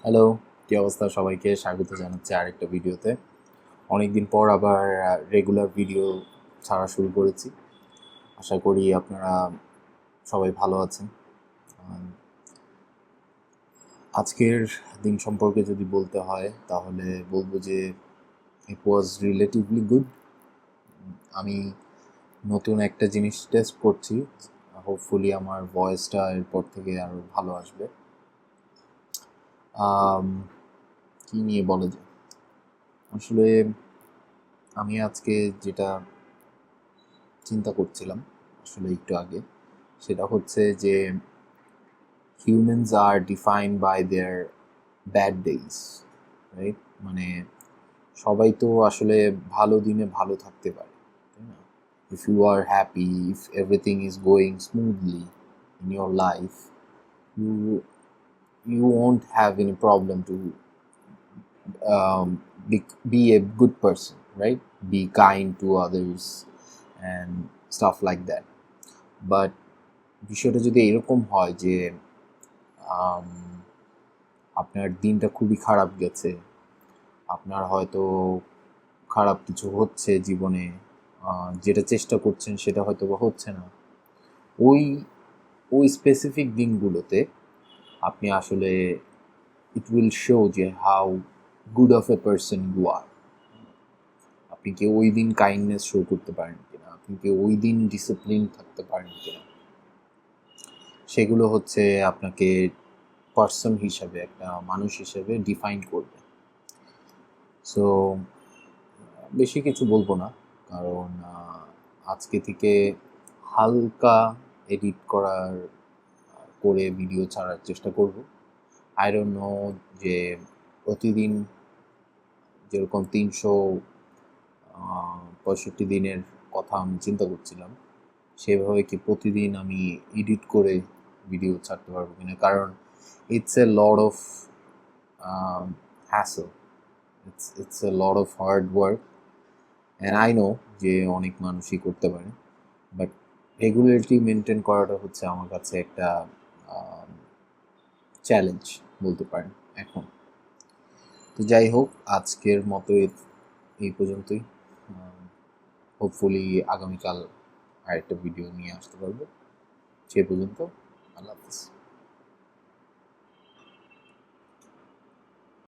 Hello, কি অবস্থা? সবাইকে স্বাগত জানাচ্ছি আরেকটা ভিডিওতে। অনেকদিন পর আবার রেগুলার ভিডিও ছাড়া শুরু করেছি। আশা করি আপনারা সবাই ভালো আছেন। আম, আজকের দিন সম্পর্কে যদি বলতে হয় তাহলে বলবো যে ইট ওয়াজ রিলেটিভলি গুড। আমি নতুন একটা জিনিস টেস্ট করছি। হোপফুলি আমার ভয়েসটা এরপর থেকে আরও ভালো আসবে। আম, কি নিয়ে বলা যায়? আসলে আমি আজকে যেটা চিন্তা করছিলাম আসলে একটু আগে, সেটা হচ্ছে যে humans are defined by their bad days, right? মানে সবাই তো আসলে ভালো দিনে ভালো থাকতে পারে, তাই না? If you are happy, if everything is going smoothly in your life, you you won't have any problem to be a good person, right? Be kind to others and stuff like that. But বিষয়টা যদি এরকম হয় যে আম, আপনার দিনটা খুবই খারাপ গেছে, আপনার হয়তো খারাপ কিছু হচ্ছে জীবনে, যেটা চেষ্টা করছেন সেটা হয়তো বা হচ্ছে না, ওই ওই স্পেসিফিক দিনগুলোতে আপনি আসলে ইট উইল শো যে how good of a person you are. আপনি কি ওই দিন কাইন্ডনেস শো করতে পারেন কিনা, আপনি কি ওই দিন ডিসিপ্লিন থাকতে পারেন কিনা, সেগুলো হচ্ছে আপনাকে পার্সন হিসাবে, একটা মানুষ হিসেবে ডিফাইন করবে। সো বেশি কিছু বলবো না, কারণ আজকে থেকে হালকা এডিট করে ভিডিও ছাড়ার চেষ্টা করব। আই ডোন্ট নো যে প্রতিদিন যেরকম 365 দিনের কথা আমি চিন্তা করছিলাম, সেভাবে কি প্রতিদিন আমি এডিট করে ভিডিও ছাড়তে পারবো কিনা, কারণ it's a lot of hassle, it's a lot of hard work, and I know যে অনেক মানুষই করতে পারে, বাট রেগুলারিটি মেনটেন করাটা হচ্ছে আমার কাছে একটা চ্যালেঞ্জ বলতে পারেন এখন। তো যাই হোক, আজকের মতো এই পর্যন্তই। হোপফুলি আগামীকাল আরেকটা ভিডিও নিয়ে আসতে পারবো। সে পর্যন্ত আল্লাহ হাফিজ।